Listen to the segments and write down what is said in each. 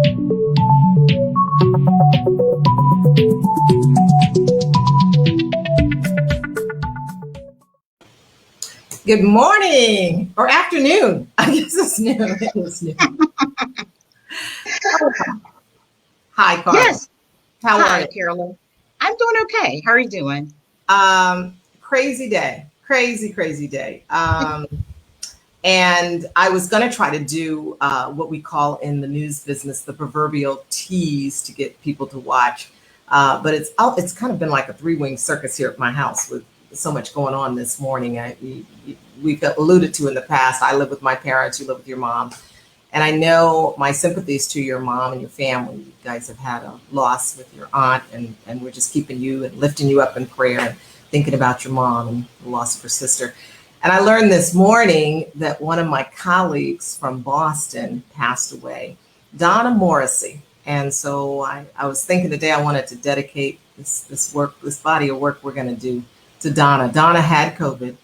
Good morning or afternoon. I guess it's noon. It's noon. Hi, Carla. Yes. How are Hi, you? Carolyn. I'm doing okay. How are you doing? Crazy day. Crazy day. And I was going to try to do what we call in the news business the proverbial tease to get people to watch. But it's kind of been like a three-wing circus here at my house with so much going on this morning. We've alluded to in the past, I live with my parents, you live with your mom. And I know my sympathies to your mom and your family. You guys have had a loss with your aunt, and we're just keeping you and lifting you up in prayer and thinking about your mom and the loss of her sister. And I learned this morning that one of my colleagues from Boston passed away, Donna Morrissey. And so I was thinking today I wanted to dedicate this body of work we're going to do to Donna. Donna had COVID.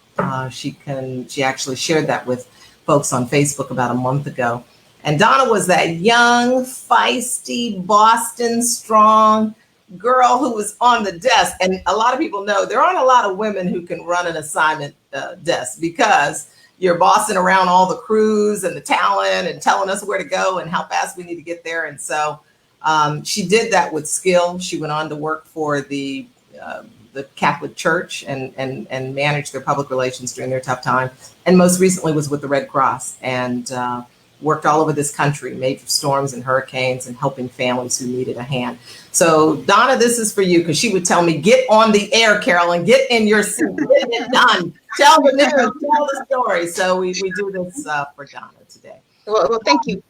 She actually shared that with folks on Facebook about a month ago. And Donna was that young, feisty, Boston strong girl who was on the desk. And a lot of people know there aren't a lot of women who can run an assignment desk because you're bossing around all the crews and the talent and telling us where to go and how fast we need to get there. And so she did that with skill. She went on to work for the Catholic Church and managed their public relations during their tough time. And most recently was with the Red Cross and worked all over this country, major storms and hurricanes, and helping families who needed a hand. So Donna, this is for you, because she would tell me, get on the air, Carolyn, get in your seat, get it done, tell the news, tell the story. So we do this for Donna today. Well, thank you,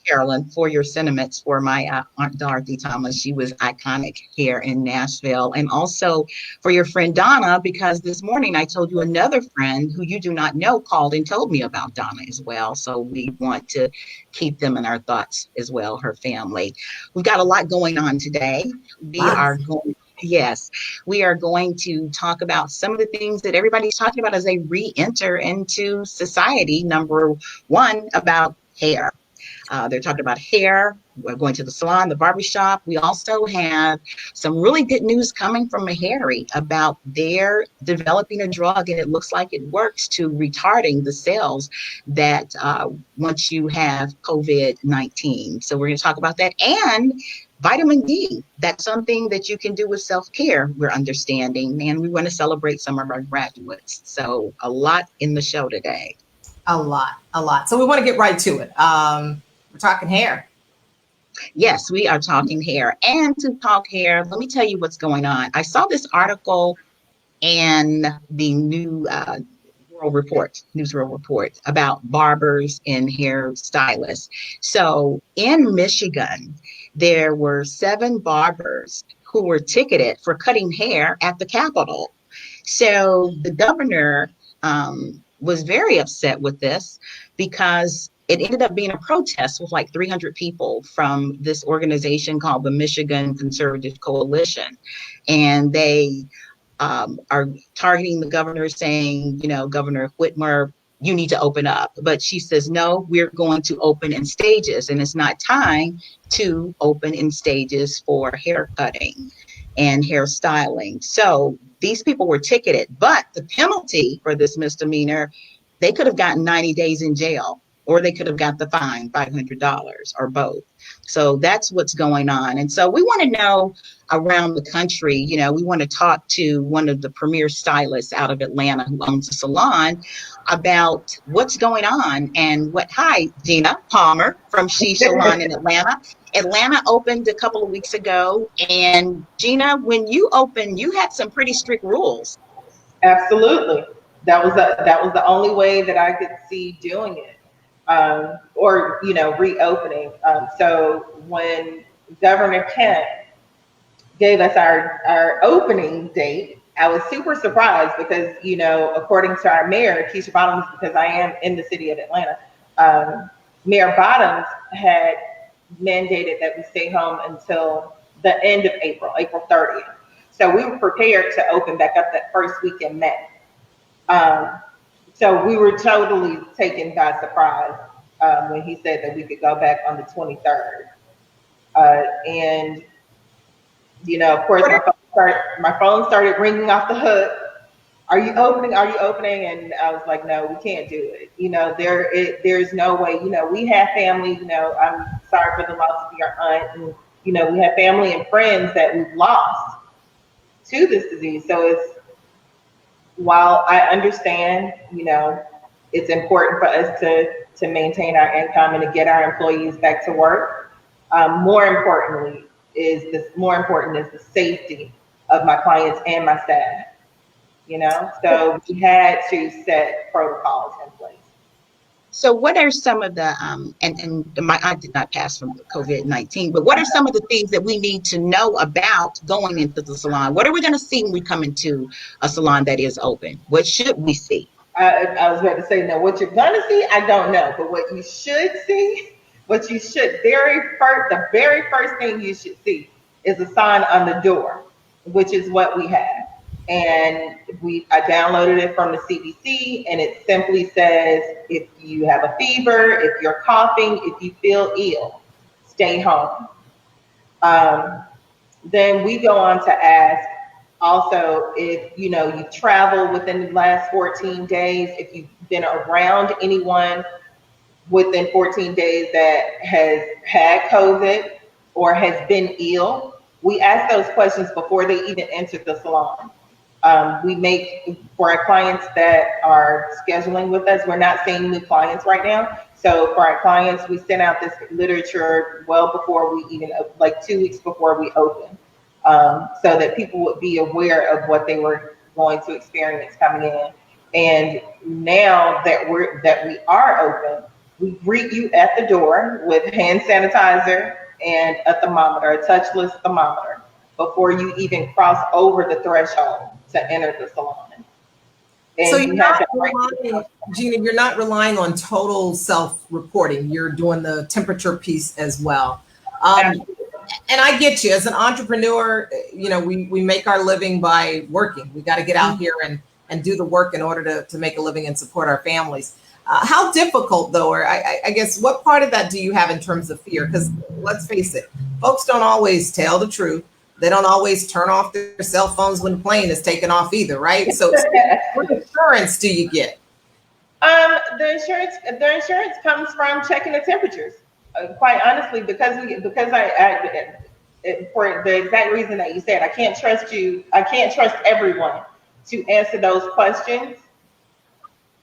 Carolyn, for your sentiments for my Aunt Dorothy Thomas. She was iconic here in Nashville. And also for your friend Donna, because this morning I told you another friend who you do not know called and told me about Donna as well. So we want to keep them in our thoughts as well, her family. We've got a lot going on today. Yes, we are going to talk about some of the things that everybody's talking about as they re-enter into society. Number one, about hair. They're talking about hair. We're going to the salon, the barbershop. We also have some really good news coming from Meharry about their developing a drug, and it looks like it works to retarding the cells that once you have COVID-19. So we're going to talk about that. And vitamin D, that's something that you can do with self-care, we're understanding. And we want to celebrate some of our graduates. So a lot in the show today. A lot. So we want to get right to it. We're talking hair. Yes, we are talking hair. And to talk hair, let me tell you what's going on. I saw this article in the Newsworld Report about barbers and hair stylists. So in Michigan, there were 7 barbers who were ticketed for cutting hair at the Capitol. So the governor was very upset with this because it ended up being a protest with like 300 people from this organization called the Michigan Conservative Coalition. And they are targeting the governor, saying, Governor Whitmer, you need to open up. But she says, no, we're going to open in stages. And it's not time to open in stages for hair cutting and hairstyling. So these people were ticketed, but the penalty for this misdemeanor, they could have gotten 90 days in jail, or they could have got the fine, $500, or both. So that's what's going on. And so we want to know around the country, we want to talk to one of the premier stylists out of Atlanta who owns a salon about what's going on and hi, Gina Palmer from She Salon in Atlanta. Atlanta opened a couple of weeks ago. And Gina, when you opened, you had some pretty strict rules. Absolutely. That was the only way that I could see doing it. Or reopening. So when Governor Kemp gave us our opening date, I was super surprised because according to our mayor, Keisha Bottoms, because I am in the city of Atlanta, Mayor Bottoms had mandated that we stay home until the end of April 30th. So we were prepared to open back up that first week in May. So we were totally taken by surprise when he said that we could go back on the 23rd. And of course, my phone started ringing off the hook. Are you opening? Are you opening? And I was like, no, we can't do it. There's no way. We have family. I'm sorry for the loss of your aunt, and we have family and friends that we've lost to this disease. So while I understand, it's important for us to maintain our income and to get our employees back to work. More important is the safety of my clients and my staff. So we had to set protocols in place. So what are some of the, and my aunt did not pass from COVID-19, but what are some of the things that we need to know about going into the salon? What are we going to see when we come into a salon that is open? What should we see? I was about to say, now what you're going to see, I don't know, but what you should see, the very first thing you should see is a sign on the door, which is what we have. And I downloaded it from the CDC, and it simply says, if you have a fever, if you're coughing, if you feel ill, stay home. Then we go on to ask also if you travel within the last 14 days, if you've been around anyone within 14 days that has had COVID or has been ill. We ask those questions before they even enter the salon. We make, for our clients that are scheduling with us, we're not seeing new clients right now. So for our clients, we send out this literature well before we even, like 2 weeks before we open, so that people would be aware of what they were going to experience coming in. And now that we are open, we greet you at the door with hand sanitizer and a thermometer, a touchless thermometer, before you even cross over the threshold to enter the salon. And so Gina, you're not relying on total self-reporting. You're doing the temperature piece as well. And I get you. As an entrepreneur, we make our living by working. We got to get out here and do the work in order to make a living and support our families. How difficult, though, or I guess, what part of that do you have in terms of fear? Because let's face it, folks don't always tell the truth. They don't always turn off their cell phones when the plane is taking off either, right? So what insurance do you get? The insurance comes from checking the temperatures. Quite honestly, because I for the exact reason that you said, I can't trust you. I can't trust everyone to answer those questions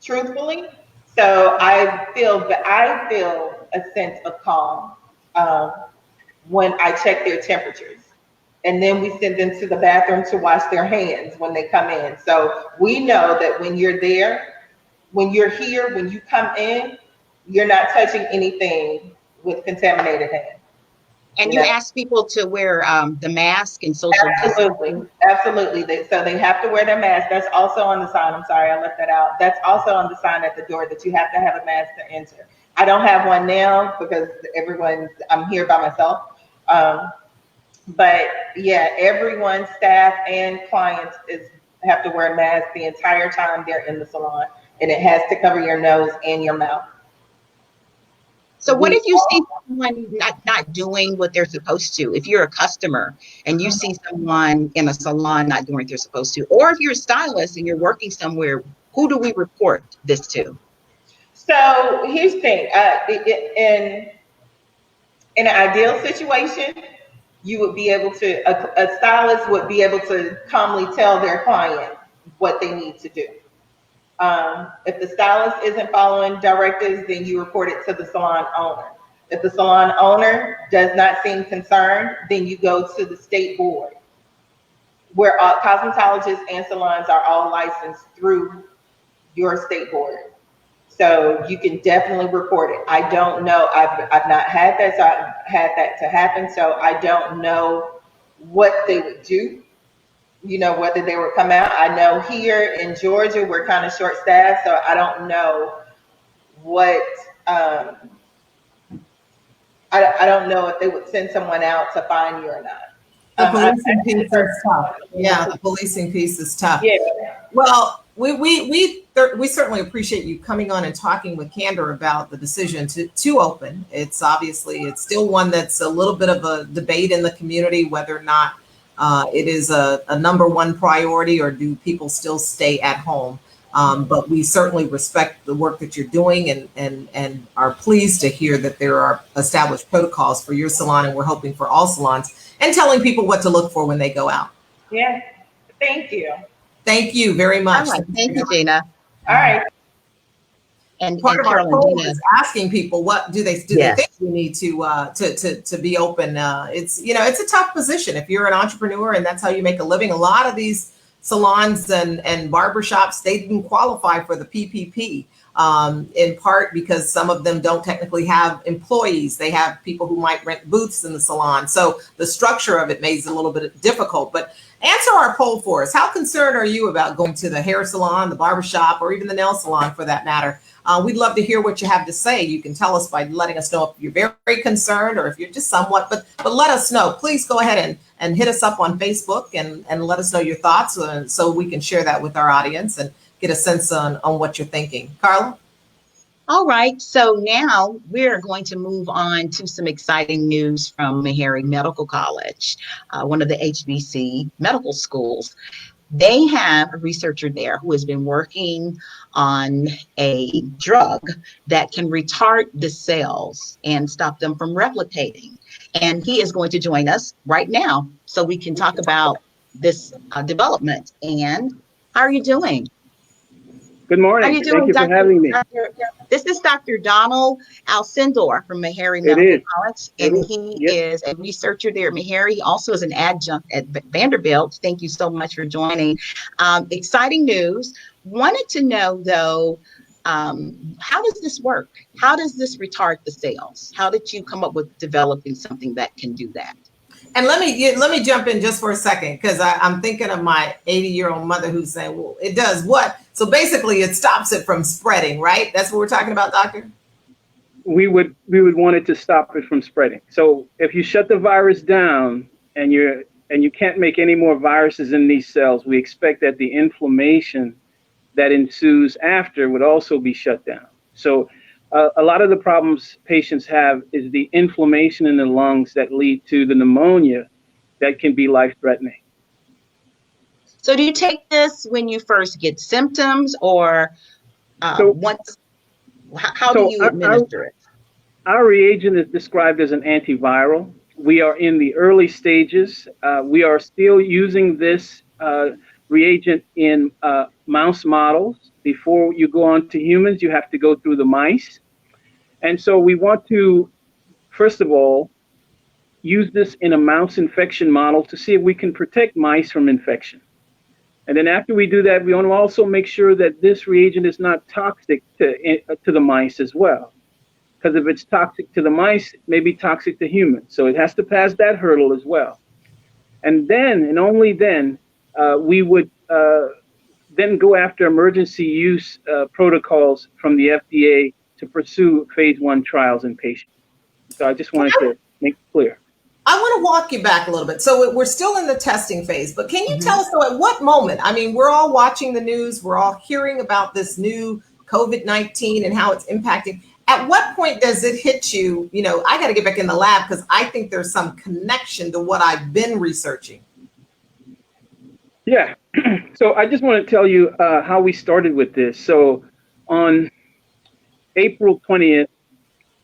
truthfully. So I feel a sense of calm when I check their temperatures. And then we send them to the bathroom to wash their hands when they come in. So we know that when you're there, when you're here, when you come in, you're not touching anything with contaminated hands. And you ask people to wear the mask and social distancing? Absolutely. So they have to wear their mask. That's also on the sign. I'm sorry, I left that out. That's also on the sign at the door, that you have to have a mask to enter. I don't have one now because I'm here by myself. But yeah, everyone, staff and clients, have to wear a mask the entire time they're in the salon, and it has to cover your nose and your mouth. So what if you see someone not doing what they're supposed to? If you're a customer and you see someone in a salon not doing what they're supposed to, or if you're a stylist and you're working somewhere, who do we report this to? So here's the thing. In an ideal situation, you would be able to, a stylist would be able to calmly tell their client what they need to do. If the stylist isn't following directives, then you report it to the salon owner. If the salon owner does not seem concerned, then you go to the state board, where cosmetologists and salons are all licensed through your state board. So you can definitely report it. I don't know. I've not had that. So I've had that to happen. So I don't know what they would do, whether they would come out. I know here in Georgia, we're kind of short staffed. So I don't know what, I don't know if they would send someone out to find you or not. The policing piece is tough. Yeah, the policing piece is tough. Yeah. Well, We certainly appreciate you coming on and talking with candor about the decision to open. It's obviously, it's still one that's a little bit of a debate in the community, whether or not it is a number one priority, or do people still stay at home. But we certainly respect the work that you're doing, and are pleased to hear that there are established protocols for your salon, and we're hoping for all salons, and telling people what to look for when they go out. Yeah. Thank you. Thank you very much. All right. Thank you, Gina. All right. And Part of our Carolyn, poll Gina, is asking people, what do they think we need to be open. It's, you know, it's a tough position if you're an entrepreneur and that's how you make a living. A lot of these salons and barbershops, they didn't qualify for the PPP, in part because some of them don't technically have employees. They have people who might rent booths in the salon. So the structure of it makes it a little bit difficult. But answer our poll for us. How concerned are you about going to the hair salon, the barbershop, or even the nail salon for that matter? We'd love to hear what you have to say. You can tell us by letting us know if you're very concerned or if you're just somewhat, but let us know. Please go ahead and hit us up on Facebook and let us know your thoughts, so we can share that with our audience and get a sense on what you're thinking. Carla? all right. So now we're going to move on to some exciting news from Meharry Medical College, one of the HBC medical schools. They have a researcher there who has been working on a drug that can retard the cells and stop them from replicating. And he is going to join us right now so we can talk about this development. And how are you doing? Good morning. How are you doing, Thank you for having me. This is Dr. Donald Alcindor from Meharry Medical College, and he is a researcher there at Meharry. He also is an adjunct at Vanderbilt. Thank you so much for joining. Exciting news. Wanted to know, though, how does this work? How does this retard the cells? How did you come up with developing something that can do that? And let me jump in just for a second, because I'm thinking of my 80-year-old mother who's saying, well, it does what? So basically it stops it from spreading, right? That's what we're talking about, doctor? We would want it to stop it from spreading. So if you shut the virus down and you can't make any more viruses in these cells, we expect that the inflammation that ensues after would also be shut down. So a lot of the problems patients have is the inflammation in the lungs that lead to the pneumonia that can be life-threatening. So do you take this when you first get symptoms, or once? How do you administer it? Our reagent is described as an antiviral. We are in the early stages. We are still using this reagent in mouse models. Before you go on to humans, you have to go through the mice. And so we want to, first of all, use this in a mouse infection model to see if we can protect mice from infection. And then after we do that, we want to also make sure that this reagent is not toxic to the mice as well. Because if it's toxic to the mice, it may be toxic to humans. So it has to pass that hurdle as well. And then, and only then, we would then go after emergency use protocols from the FDA to pursue phase 1 trials in patients. So I just wanted to make it clear. I want to walk you back a little bit. So we're still in the testing phase, but can you tell us, though, at what moment? I mean, we're all watching the news. We're all hearing about this new COVID-19 and how it's impacting. At what point does it hit you, you know, I got to get back in the lab because I think there's some connection to what I've been researching? Yeah. So I just want to tell you how we started with this. So on April 20th,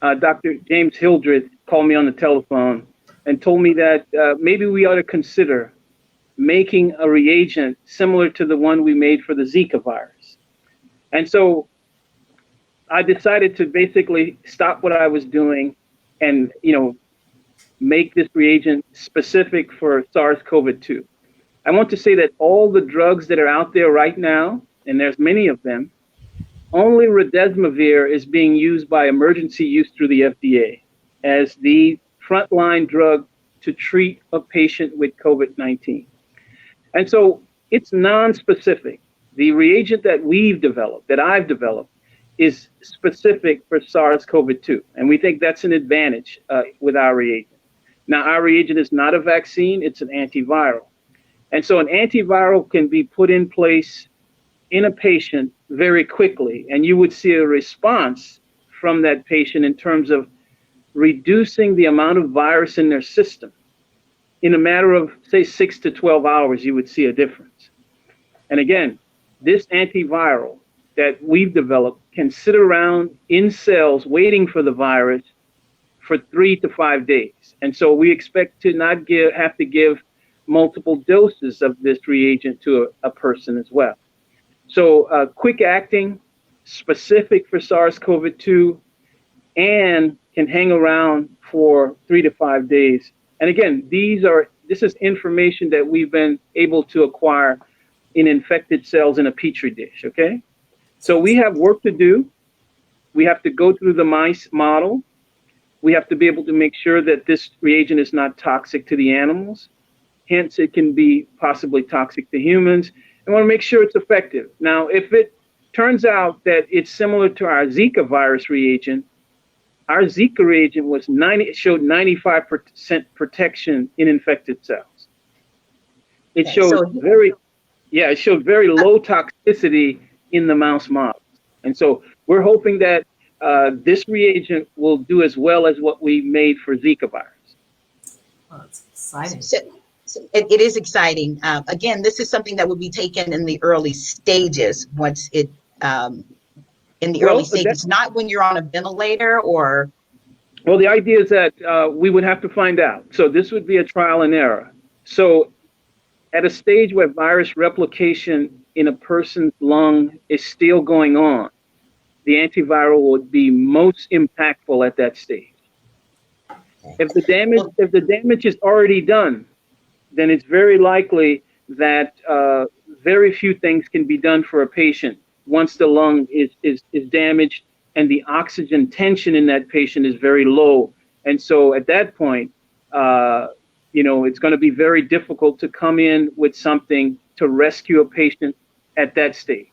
Dr. James Hildreth called me on the telephone and told me that maybe we ought to consider making a reagent similar to the one we made for the Zika virus. And so I decided to basically stop what I was doing and, you know, make this reagent specific for SARS-CoV-2. I want to say that all the drugs that are out there right now, and there's many of them, only remdesivir is being used by emergency use through the FDA as the frontline drug to treat a patient with COVID-19. And so it's non-specific. The reagent that we've developed, that I've developed, is specific for SARS-CoV-2. And we think that's an advantage with our reagent. Now, our reagent is not a vaccine, it's an antiviral. And so an antiviral can be put in place in a patient very quickly, and you would see a response from that patient in terms of reducing the amount of virus in their system. In a matter of, say, 6 to 12 hours, you would see a difference. And again, this antiviral that we've developed can sit around in cells waiting for the virus for 3 to 5 days. And so we expect to not have to give multiple doses of this reagent to a person as well. So quick acting, specific for SARS-CoV-2, and can hang around for 3 to 5 days. And again, this is information that we've been able to acquire in infected cells in a petri dish, okay? So we have work to do. We have to go through the mice model. We have to be able to make sure that this reagent is not toxic to the animals. Hence, it can be possibly toxic to humans. And want to make sure it's effective. Now, if it turns out that it's similar to our Zika virus reagent, our Zika reagent showed 95% protection in infected cells. It showed it showed very low toxicity in the mouse models. And so we're hoping that this reagent will do as well as what we made for Zika virus. Oh, that's exciting. So it is exciting. Again, this is something that will be taken in the early stages once it, in the early stages, not when you're on a ventilator or? Well, the idea is that we would have to find out. So this would be a trial and error. So at a stage where virus replication in a person's lung is still going on, the antiviral would be most impactful at that stage. If the damage is already done, then it's very likely that very few things can be done for a patient once the lung is damaged and the oxygen tension in that patient is very low. And so at that point, it's going to be very difficult to come in with something to rescue a patient at that stage.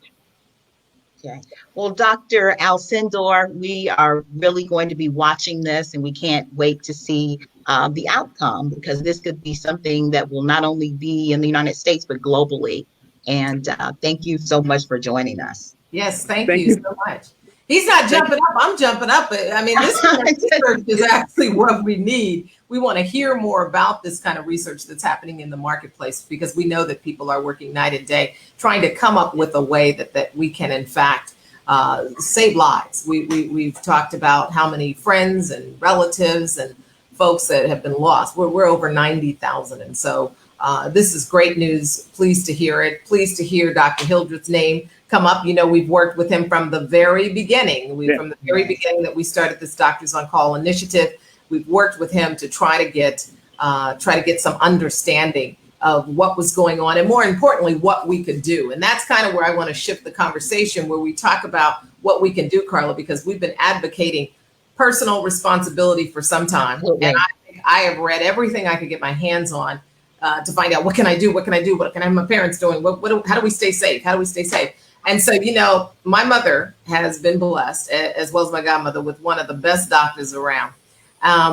Okay. Well, Dr. Alcindor, we are really going to be watching this, and we can't wait to see the outcome, because this could be something that will not only be in the United States, but globally. And thank you so much for joining us. Yes, thank you so much. He's not jumping up, I'm jumping up. I mean, this kind of research is actually what we need. We want to hear more about this kind of research that's happening in the marketplace, because we know that people are working night and day trying to come up with a way that we can, in fact, save lives. We've talked about how many friends and relatives and folks that have been lost. We're over 90,000. And so this is great news. Pleased to hear it. Pleased to hear Dr. Hildreth's name come up. We've worked with him from the very beginning. From the very beginning that we started this Doctors on Call initiative, we've worked with him to try to get some understanding of what was going on, and more importantly, what we could do. And that's kind of where I want to shift the conversation, where we talk about what we can do, Carla, because we've been advocating personal responsibility for some time. Okay. And I think I have read everything I could get my hands on to find out what can I do? What can I do? What can I have my parents doing? How do we stay safe? How do we stay safe? And so, my mother has been blessed, as well as my godmother, with one of the best doctors around.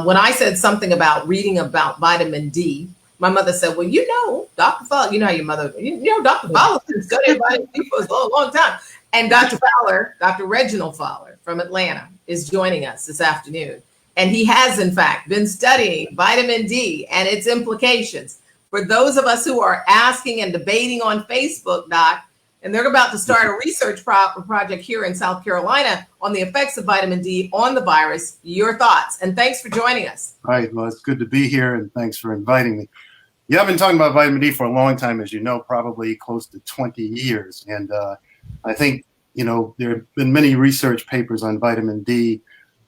When I said something about reading about vitamin D, my mother said, well, Dr. Fowler, you know how your mother, Dr. Fowler's been studying vitamin D for a long time. And Dr. Fowler, Dr. Reginald Fowler from Atlanta, is joining us this afternoon. And he has, in fact, been studying vitamin D and its implications. For those of us who are asking and debating on Facebook, Doc, and they're about to start a research project here in South Carolina on the effects of vitamin D on the virus. Your thoughts, and thanks for joining us. All right, well, it's good to be here, and thanks for inviting me. Yeah, I've been talking about vitamin D for a long time, as you know, probably close to 20 years. And I think, there have been many research papers on vitamin D,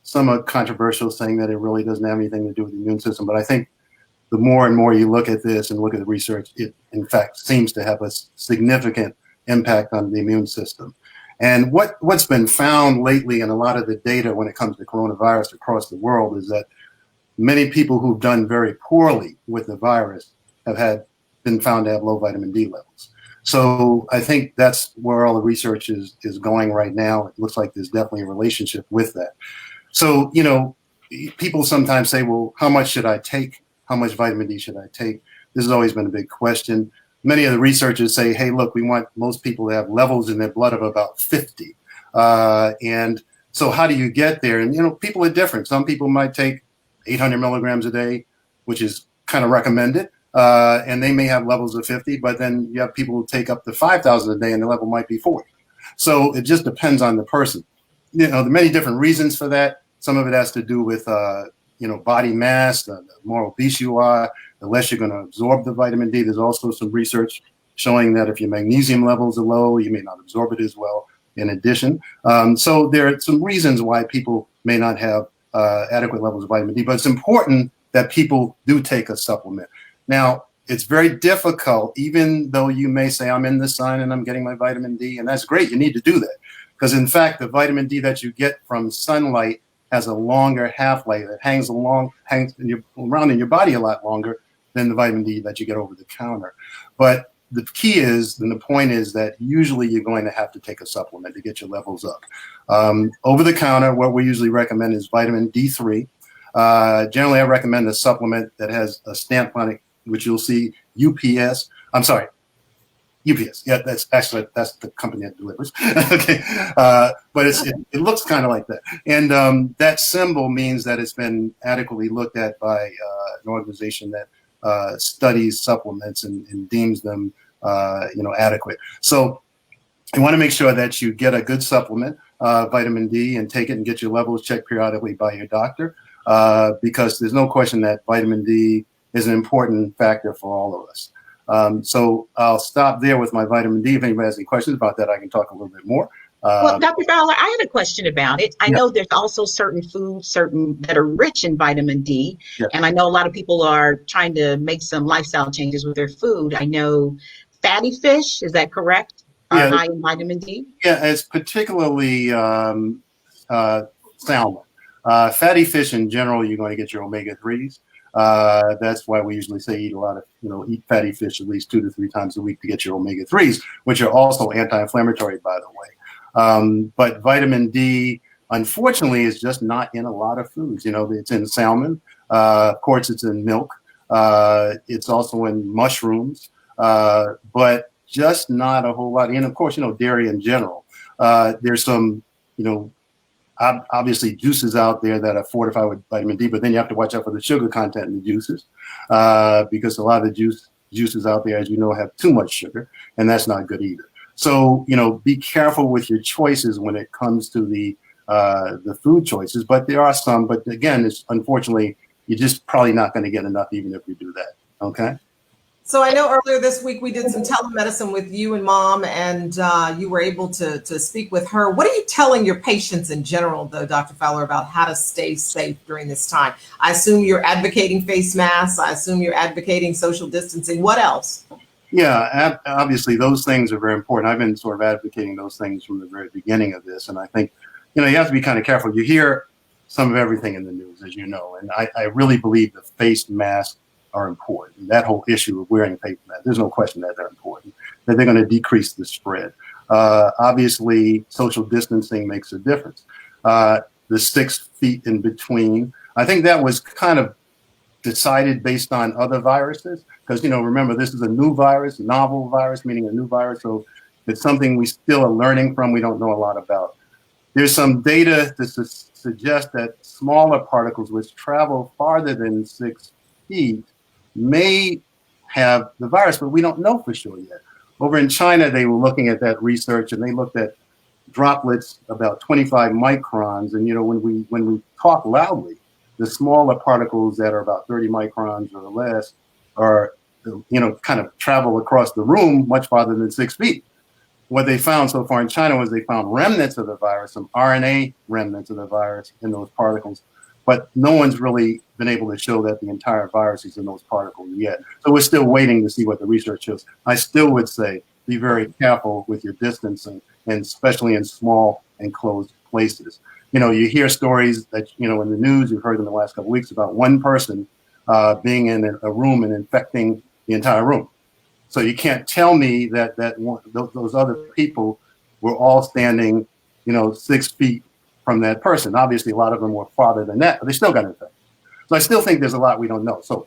some are controversial, saying that it really doesn't have anything to do with the immune system. But I think the more and more you look at this and look at the research, it, in fact, seems to have a significant impact on the immune system. And what's been found lately in a lot of the data when it comes to coronavirus across the world is that many people who've done very poorly with the virus have been found to have low vitamin D levels. So I think that's where all the research is going right now. It looks like there's definitely a relationship with that. So, people sometimes say, well, how much should I take? How much vitamin D should I take? This has always been a big question. many of the researchers say, hey, look, we want most people to have levels in their blood of about 50. And so how do you get there? And, people are different. Some people might take 800 milligrams a day, which is kind of recommended. And they may have levels of 50, but then you have people who take up to 5,000 a day and the level might be 40. So it just depends on the person. There are many different reasons for that. Some of it has to do with, body mass. The more obese you are, the less you're going to absorb the vitamin D. There's also some research showing that if your magnesium levels are low, you may not absorb it as well in addition. So there are some reasons why people may not have adequate levels of vitamin D, but it's important that people do take a supplement. Now, it's very difficult, even though you may say, I'm in the sun and I'm getting my vitamin D, and that's great. You need to do that. Because in fact, the vitamin D that you get from sunlight has a longer half-life. It hangs around in your body a lot longer than the vitamin D that you get over the counter. But the key is, and the point is that usually you're going to have to take a supplement to get your levels up. Over the counter, what we usually recommend is vitamin D3. Generally, I recommend a supplement that has a stamp on it, which you'll see UPS. I'm sorry, UPS. Yeah, that's the company that delivers. Okay, but it looks kind of like that, and that symbol means that it's been adequately looked at by an organization that studies supplements and deems them, adequate. So you want to make sure that you get a good supplement, vitamin D, and take it and get your levels checked periodically by your doctor, because there's no question that vitamin D is an important factor for all of us. So I'll stop there with my vitamin D. If anybody has any questions about that, I can talk a little bit more. Well, Dr. Fowler, I had a question about it. I know there's also certain foods, that are rich in vitamin D. Yeah. And I know a lot of people are trying to make some lifestyle changes with their food. I know fatty fish, is that correct? Are high in vitamin D? Yeah, it's particularly salmon. Fatty fish in general, you're going to get your omega-3s. That's why we usually say eat a lot of, eat fatty fish at least 2 to 3 times a week to get your omega-3s, which are also anti-inflammatory, by the way. But vitamin D, unfortunately, is just not in a lot of foods. It's in salmon. Of course, it's in milk. It's also in mushrooms, but just not a whole lot. And of course, dairy in general. There's some, obviously juices out there that are fortified with vitamin D, but then you have to watch out for the sugar content in the juices, because a lot of the juices out there, as you know, have too much sugar, and that's not good either. So, be careful with your choices when it comes to the food choices, but there are some, but again, it's unfortunately, you're just probably not going to get enough even if we do that. Okay. So I know earlier this week we did some telemedicine with you and Mom, and you were able to speak with her. What are you telling your patients in general, though, Dr. Fowler, about how to stay safe during this time? I assume you're advocating face masks. I assume you're advocating social distancing. What else? Yeah, obviously those things are very important. I've been sort of advocating those things from the very beginning of this, and I think, you have to be kind of careful. You hear some of everything in the news, as you know, and I really believe the face mask are important. That whole issue of wearing face masks, there's no question that they're important, that they're going to decrease the spread. Obviously, social distancing makes a difference. The 6 feet in between, I think that was kind of decided based on other viruses, because, remember, this is a new virus, novel virus, meaning a new virus, so it's something we still are learning from, we don't know a lot about. There's some data to suggest that smaller particles which travel farther than 6 feet may have the virus, but we don't know for sure yet. Over in China, they were looking at that research, and they looked at droplets about 25 microns. And when we talk loudly, the smaller particles that are about 30 microns or less are, kind of travel across the room much farther than 6 feet. What they found so far in China was they found remnants of the virus, some RNA remnants of the virus in those particles. But no one's really been able to show that the entire virus is in those particles yet. So we're still waiting to see what the research shows. I still would say be very careful with your distancing, and especially in small enclosed places. You hear stories that, in the news, you've heard in the last couple of weeks about one person being in a room and infecting the entire room. So you can't tell me that those other people were all standing, 6 feet from that person. Obviously, a lot of them were farther than that, but they still got infected. So I still think there's a lot we don't know. So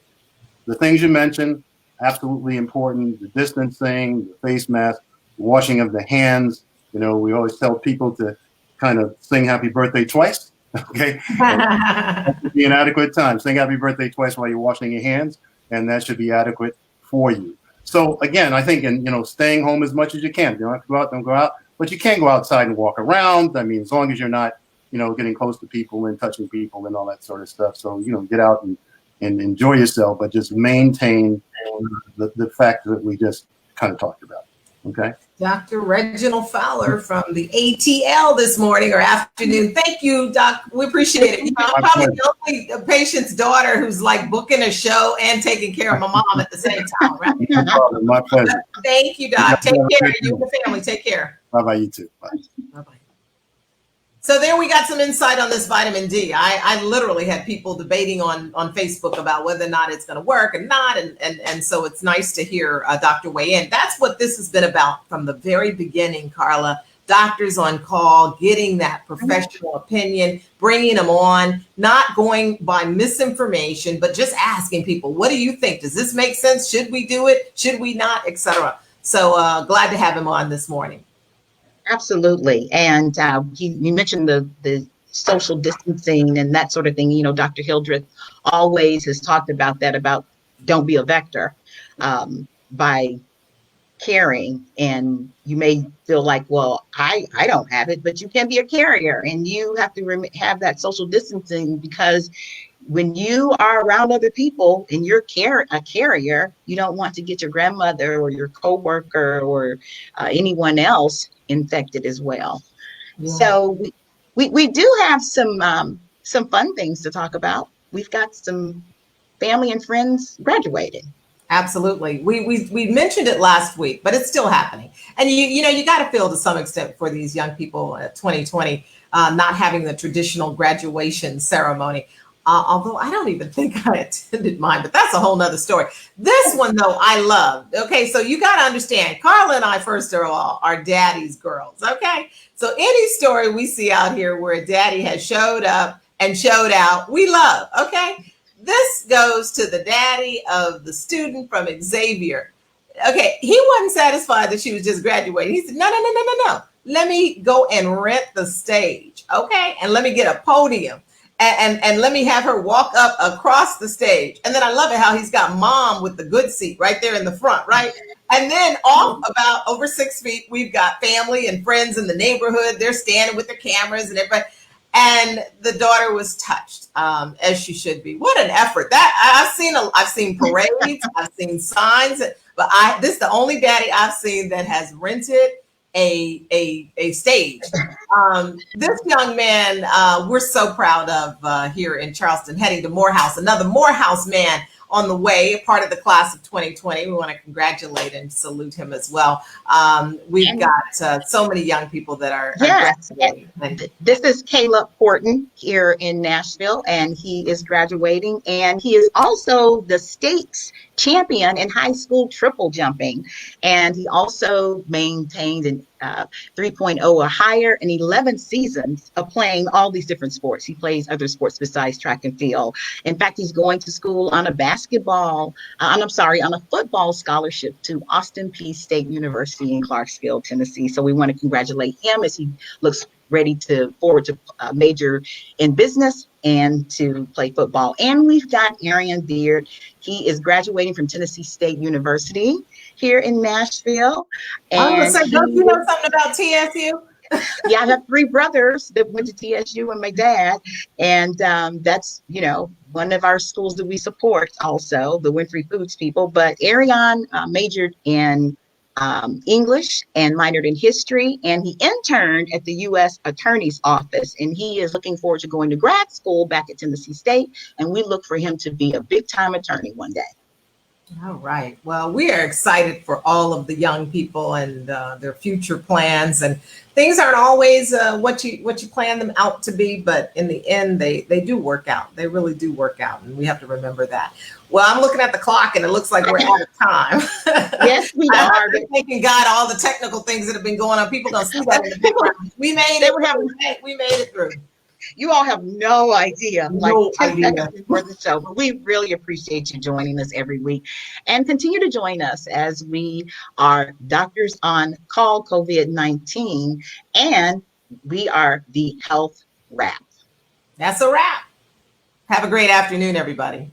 the things you mentioned, absolutely important. The distancing, the face mask, washing of the hands. You know, we always tell people to kind of sing happy birthday twice. Okay. That should be an adequate time. Sing happy birthday twice while you're washing your hands, and that should be adequate for you. So again, I think, and staying home as much as you can. You don't have to go out, don't go out, but you can go outside and walk around. I mean, as long as you're not, getting close to people and touching people and all that sort of stuff. So, get out and enjoy yourself, but just maintain the fact that we just kind of talked about. Okay. Dr. Reginald Fowler from the ATL this morning or afternoon. Thank you, Doc. We appreciate it. I'm probably the only patient's daughter who's like booking a show and taking care of my mom at the same time, right? No problem. My pleasure. Thank you, Doc. Take care. You and the family. Take care. Bye-bye, you too. Bye. Bye-bye. So there we got some insight on this vitamin D. I literally had people debating on Facebook about whether or not it's going to work or not. And so it's nice to hear Dr. weigh in. That's what this has been about from the very beginning, Carla. Doctors on call, getting that professional opinion, bringing them on, not going by misinformation, but just asking people, what do you think? Does this make sense? Should we do it? Should we not? Etc. So glad to have him on this morning. Absolutely. And you mentioned the social distancing and that sort of thing. Dr. Hildreth always has talked about that, about don't be a vector by caring. And you may feel like, well, I don't have it, but you can be a carrier, and you have to have that social distancing, because when you are around other people and you're a carrier, you don't want to get your grandmother or your coworker or anyone else infected as well. Yeah. So we do have some fun things to talk about. We've got some family and friends graduating. Absolutely. We mentioned it last week, but it's still happening. And you got to feel to some extent for these young people at 2020 not having the traditional graduation ceremony. Although I don't even think I attended mine, but that's a whole nother story. This one, though, I loved. Okay, so you got to understand, Carla and I, first of all, are daddy's girls. Okay, so any story we see out here where a daddy has showed up and showed out, we love. Okay, this goes to the daddy of the student from Xavier. Okay, he wasn't satisfied that she was just graduating. He said, no. Let me go and rent the stage. Okay, and let me get a podium. And let me have her walk up across the stage. And then I love it how he's got mom with the good seat right there in the front, right? And then off about over 6 feet, we've got family and friends in the neighborhood. They're standing with their cameras and everybody. And the daughter was touched, as she should be. What an effort! That I've seen parades, I've seen signs, but this is the only daddy I've seen that has rented a stage. This young man, we're so proud of here in Charleston, heading to Morehouse, another Morehouse man on the way, part of the class of 2020. We want to congratulate and salute him as well. We've got so many young people that are graduating. This is Caleb Horton here in Nashville, and he is graduating, and he is also the state's champion in high school triple jumping. And he also maintained an 3.0 or higher in 11 seasons of playing all these different sports. He plays other sports besides track and field. In fact, he's going to school on on a football scholarship to Austin Peay State University in Clarksville, Tennessee. So we want to congratulate him as he looks forward to major in business and to play football. And we've got Arian Beard. He is graduating from Tennessee State University here in Nashville. And I was going to say, don't you know something about TSU? Yeah, I have 3 brothers that went to TSU and my dad. And that's, one of our schools that we support also, the Winfrey Foods people. But Arian majored in English and minored in history, and he interned at the U.S. Attorney's Office, and he is looking forward to going to grad school back at Tennessee State, and we look for him to be a big-time attorney one day. All right. Well, we are excited for all of the young people and their future plans. And things aren't always what you plan them out to be, but in the end, they do work out. They really do work out, and we have to remember that. Well, I'm looking at the clock, and it looks like we're out of time. Yes, we are. I've been thanking God all the technical things that have been going on. People don't see that in the background. We made it. We made it through. You all have no idea, like No 10 idea. seconds before the show, but we really appreciate you joining us every week. And continue to join us as we are Doctors on Call COVID-19, and we are the Health Wrap. That's a wrap. Have a great afternoon, everybody.